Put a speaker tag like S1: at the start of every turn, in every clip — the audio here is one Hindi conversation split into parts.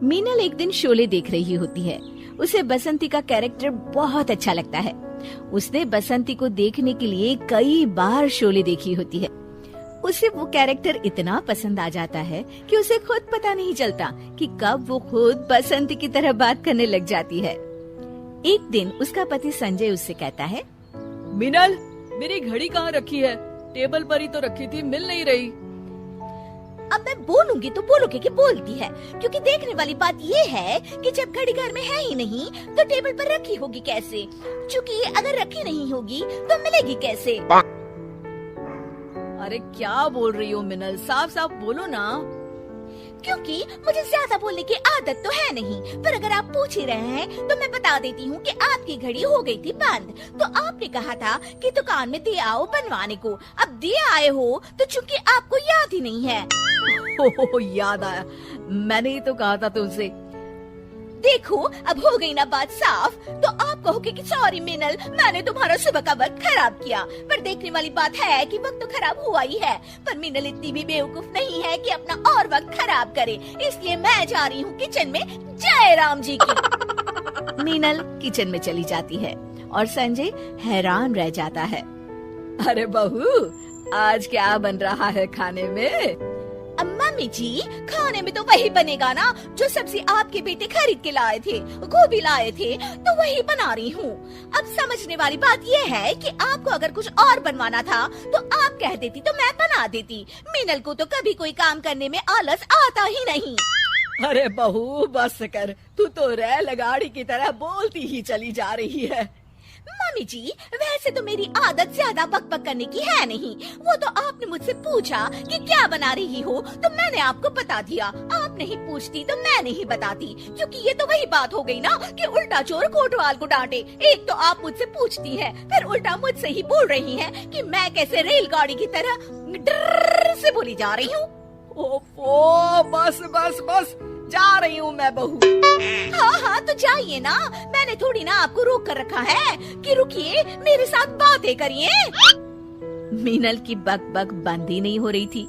S1: मीनल एक दिन शोले देख रही होती है। उसे बसंती का कैरेक्टर बहुत अच्छा लगता है। उसने बसंती को देखने के लिए कई बार शोले देखी होती है। उसे वो कैरेक्टर इतना पसंद आ जाता है कि उसे खुद पता नहीं चलता कि कब वो खुद बसंती की तरह बात करने लग जाती है। एक दिन उसका पति संजय उससे कहता है,
S2: मीनल, मेरी घड़ी कहाँ रखी है? टेबल पर ही तो रखी थी, मिल नहीं रही।
S3: अब मैं बोलूंगी तो बोलोगे कि बोलती है, क्योंकि देखने वाली बात ये है कि जब घड़ी घर में है ही नहीं तो टेबल पर रखी होगी कैसे? क्योंकि अगर रखी नहीं होगी तो मिलेगी कैसे?
S2: अरे क्या बोल रही हो मिनल, साफ साफ बोलो ना।
S3: क्योंकि मुझे ज्यादा बोलने की आदत तो है नहीं, पर अगर आप पूछ ही रहे हैं तो मैं बता देती हूँ कि आपकी घड़ी हो गई थी बंद। तो आपने कहा था कि दुकान में दे आओ बनवाने को। अब दे आए हो तो चूंकि आपको याद ही नहीं है।
S2: ओह, याद आया, मैंने ही तो कहा था तुमसे।
S3: देखो अब हो गई ना बात साफ। तो आप कहोगे कि सॉरी मिनल, मैंने तुम्हारा सुबह का वक्त खराब किया। पर देखने वाली बात है कि वक्त तो खराब हुआ ही है, पर मिनल इतनी भी बेवकूफ नहीं है कि अपना और वक्त खराब करे। इसलिए मैं जा रही हूँ किचन में। जय राम जी की।
S1: मीनल किचन में चली जाती है और संजय हैरान रह जाता है।
S2: अरे बहू, आज क्या बन रहा है खाने में?
S3: मम्मी जी, खाने में तो वही बनेगा ना जो सब्जी आपके बेटे खरीद के लाए थे, गोभी लाए थे, तो वही बना रही हूँ। अब समझने वाली बात ये है कि आपको अगर कुछ और बनवाना था तो आप कह देती तो मैं बना देती। मीनल को तो कभी कोई काम करने में आलस आता ही नहीं।
S2: अरे बहू बस कर, तू तो रेलगाड़ी की तरह बोलती ही चली जा रही है।
S3: मम्मी जी, वैसे तो मेरी आदत ज्यादा बकबक करने की है नहीं। वो तो आपने मुझसे पूछा कि क्या बना रही हो तो मैंने आपको बता दिया। आप नहीं पूछती तो मैं नहीं बताती, क्योंकि ये तो वही बात हो गई ना कि उल्टा चोर कोतवाल को डांटे। एक तो आप मुझसे पूछती हैं, फिर उल्टा मुझसे ही बोल रही हैं कि मैं कैसे रेलगाड़ी की तरह डर से बोली जा रही हूँ।
S2: ओफो, बस बस बस, जा रही हूँ मैं बहू।
S3: हाँ तो जाइए ना, मैंने थोड़ी ना आपको रोक कर रखा है कि रुकिए मेरे साथ बातें करिए।
S1: मीनल की बक बक बंद ही नहीं हो रही थी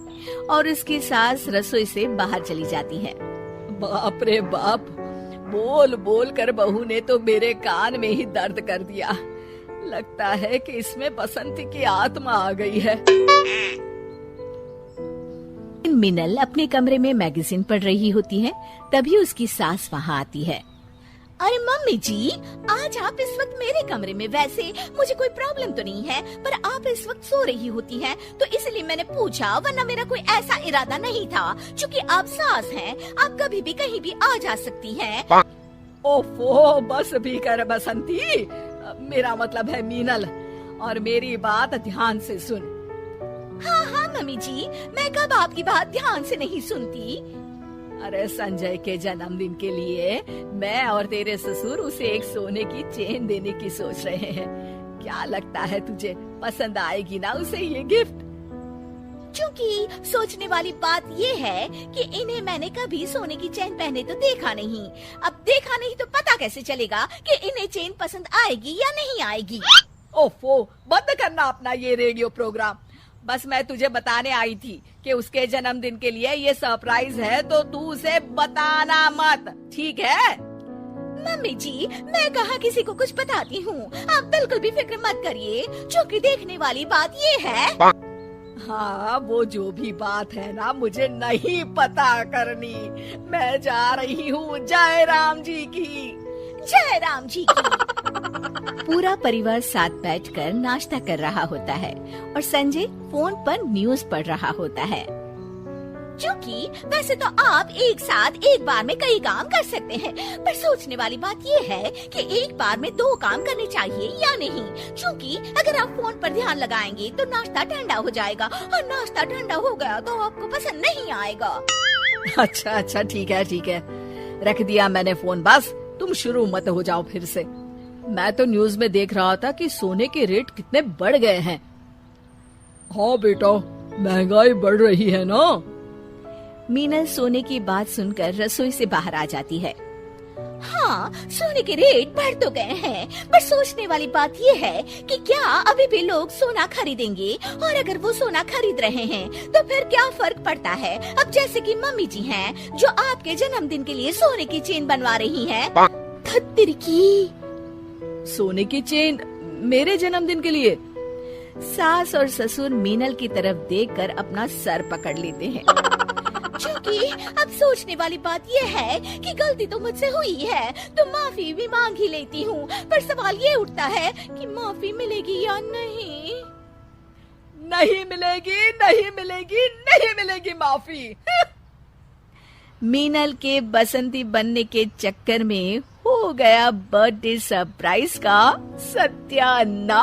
S1: और उसकी सास रसोई से बाहर चली जाती है।
S2: बाप रे बाप, बोल बोल कर बहू ने तो मेरे कान में ही दर्द कर दिया। लगता है कि इसमें बसंती की आत्मा आ गई है।
S1: मीनल अपने कमरे में मैगजीन पढ़ रही होती है, तभी उसकी सास वहाँ आती है।
S3: अरे मम्मी जी, आज आप इस वक्त मेरे कमरे में, वैसे मुझे कोई प्रॉब्लम तो नहीं है, पर आप इस वक्त सो रही होती हैं, तो इसलिए मैंने पूछा, वरना मेरा कोई ऐसा इरादा नहीं था। क्योंकि आप सास हैं, आप कभी भी कहीं भी आ जा सकती हैं।
S2: ओफो, बस भी कर बसंती, मेरा मतलब है मीनल, और मेरी बात ध्यान से सुन।
S3: हाँ मम्मी जी, मैं कब आपकी बात ध्यान से नहीं सुनती।
S2: अरे संजय के जन्मदिन के लिए मैं और तेरे ससुर उसे एक सोने की चेन देने की सोच रहे हैं। क्या लगता है तुझे, पसंद आएगी ना उसे ये गिफ्ट?
S3: क्योंकि सोचने वाली बात ये है कि इन्हें मैंने कभी सोने की चेन पहने तो देखा नहीं। अब देखा नहीं तो पता कैसे चलेगा कि इन्हें चेन पसंद आएगी या नहीं आएगी।
S2: ओफो, बंद करना अपना ये रेडियो प्रोग्राम। बस मैं तुझे बताने आई थी कि उसके जन्मदिन के लिए ये सरप्राइज है, तो तू उसे बताना मत, ठीक है?
S3: मम्मी जी, मैं कहाँ किसी को कुछ बताती हूँ, आप बिल्कुल भी फिक्र मत करिए। क्योंकि देखने वाली बात ये है।
S2: हाँ, वो जो भी बात है ना, मुझे नहीं पता करनी। मैं जा रही हूँ। जय राम जी की।
S3: जय राम जी की।
S1: पूरा परिवार साथ बैठकर नाश्ता कर रहा होता है और संजय फोन पर न्यूज़ पढ़ रहा होता है।
S3: क्योंकि वैसे तो आप एक साथ एक बार में कई काम कर सकते हैं, पर सोचने वाली बात ये है कि एक बार में 2 काम करने चाहिए या नहीं। क्योंकि अगर आप फोन पर ध्यान लगाएंगे तो नाश्ता ठंडा हो जाएगा, और नाश्ता ठंडा हो गया तो आपको पसंद नहीं आएगा।
S2: अच्छा, ठीक है, रख दिया मैंने फोन। बस तुम शुरू मत हो जाओ फिर से। मैं तो न्यूज में देख रहा था कि सोने के रेट कितने बढ़ गए हैं। हाँ बेटा, महंगाई बढ़ रही है ना।
S1: मीनल सोने की बात सुनकर रसोई से बाहर आ जाती है।
S3: हाँ, सोने के रेट बढ़ तो गए हैं, पर सोचने वाली बात ये है कि क्या अभी भी लोग सोना खरीदेंगे, और अगर वो सोना खरीद रहे हैं तो फिर क्या फर्क पड़ता है। अब जैसे कि मम्मी जी हैं जो आपके जन्मदिन के लिए सोने की चेन बनवा रही हैं। धत्तिर की।
S2: सोने की चेन मेरे जन्मदिन के लिए?
S1: सास और ससुर मीनल की तरफ देखकर अपना सर पकड़ लेते हैं।
S3: क्योंकि अब सोचने वाली बात यह है कि गलती तो मुझसे हुई है, तो माफी भी मांग ही लेती हूँ, पर सवाल ये उठता है कि माफी मिलेगी या नहीं।
S2: नहीं मिलेगी, नहीं मिलेगी, नहीं मिलेगी माफी।
S1: मीनल के बसंती बनने के चक्कर में हो गया बर्थडे सरप्राइज का सत्यानाश।